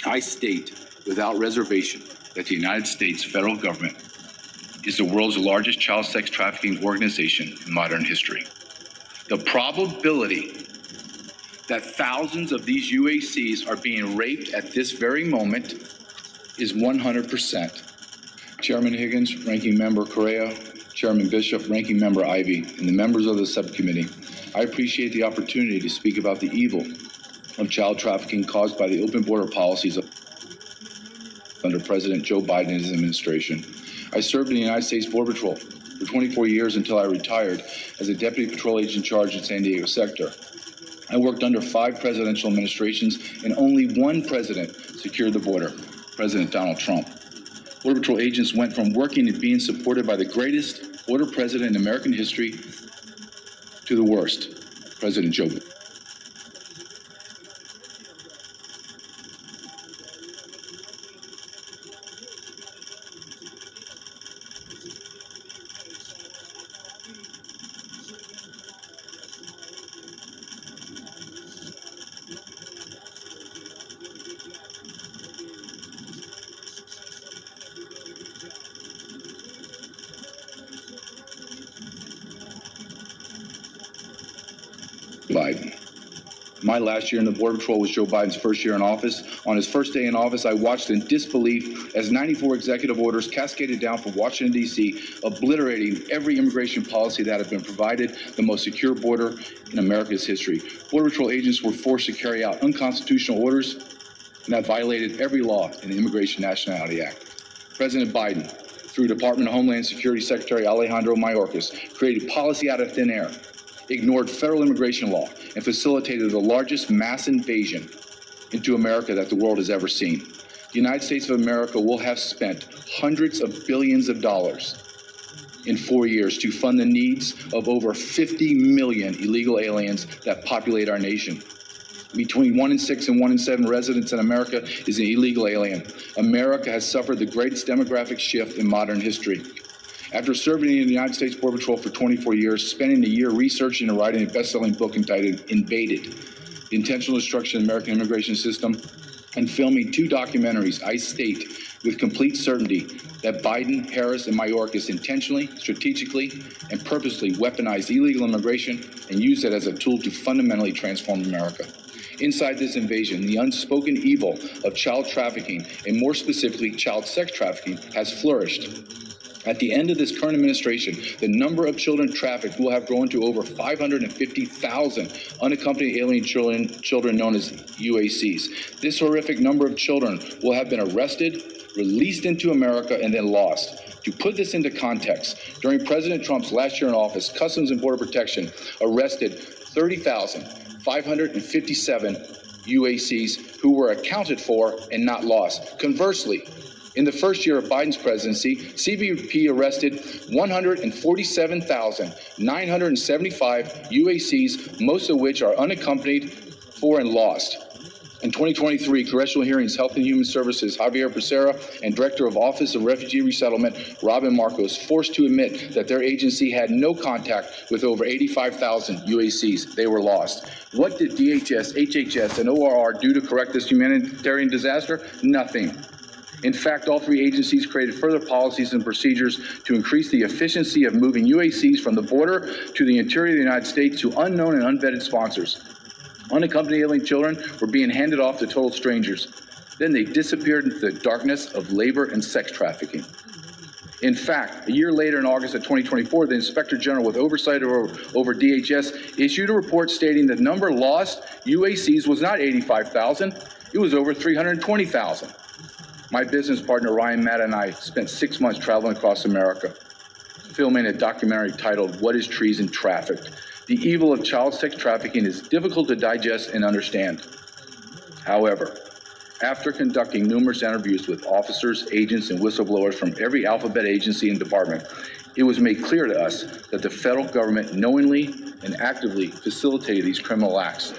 I state without reservation that the United States federal government is the world's largest child sex trafficking organization in modern history. The probability that thousands of these UACs are being raped at this very moment is 100%. Chairman Higgins, Ranking Member Correa, Chairman Bishop, Ranking Member Ivey, and the members of the subcommittee, I appreciate the opportunity to speak about the evil of child trafficking caused by the open border policies under President Joe Biden and his administration. I served in the United States Border Patrol for 24 years until I retired as a Deputy Patrol Agent in charge in San Diego sector. I worked under 5 presidential administrations, and only one president secured the border, President Donald Trump. Border Patrol agents went from working and being supported by the greatest border president in American history to the worst, President Joe Biden. Biden. My last year in the Border Patrol was Joe Biden's first year in office. On his first day in office, I watched in disbelief as 94 executive orders cascaded down from Washington, D.C., obliterating every immigration policy that had been provided the most secure border in America's history. Border Patrol agents were forced to carry out unconstitutional orders and that violated every law in the Immigration Nationality Act. President Biden, through Department of Homeland Security Secretary Alejandro Mayorkas, created policy out of thin air, ignored federal immigration law, and facilitated the largest mass invasion into America that the world has ever seen. The United States of America will have spent hundreds of billions of dollars in 4 years to fund the needs of over 50 million illegal aliens that populate our nation. Between 1 in 6 and 1 in 7 residents in America is an illegal alien. America has suffered the greatest demographic shift in modern history. After serving in the United States Border Patrol for 24 years, spending a year researching and writing a best-selling book entitled Invaded, The Intentional Destruction of the American Immigration System, and filming 2 documentaries, I state with complete certainty that Biden, Harris, and Mayorkas intentionally, strategically, and purposely weaponized illegal immigration and used it as a tool to fundamentally transform America. Inside this invasion, the unspoken evil of child trafficking, and more specifically child sex trafficking, has flourished. At the end of this current administration, the number of children trafficked will have grown to over 550,000 unaccompanied alien children known as UACs. This horrific number of children will have been arrested, released into America, and then lost. To put this into context, during President Trump's last year in office, Customs and Border Protection arrested 30,557 UACs who were accounted for and not lost. Conversely, in the first year of Biden's presidency, CBP arrested 147,975 UACs, most of which are unaccompanied for and lost. In 2023, Congressional Hearings, Health and Human Services, Javier Becerra, and Director of Office of Refugee Resettlement, Robin Marcos, forced to admit that their agency had no contact with over 85,000 UACs. They were lost. What did DHS, HHS, and ORR do to correct this humanitarian disaster? Nothing. In fact, all 3 agencies created further policies and procedures to increase the efficiency of moving UACs from the border to the interior of the United States to unknown and unvetted sponsors. Unaccompanied alien children were being handed off to total strangers. Then they disappeared into the darkness of labor and sex trafficking. In fact, a year later, in August of 2024, the Inspector General, with oversight over DHS, issued a report stating the number lost UACs was not 85,000, it was over 320,000. My business partner, Ryan Matt, and I spent 6 months traveling across America, filming a documentary titled, What is Treason Trafficked? The evil of child sex trafficking is difficult to digest and understand. However, after conducting numerous interviews with officers, agents, and whistleblowers from every alphabet agency and department, it was made clear to us that the federal government knowingly and actively facilitated these criminal acts.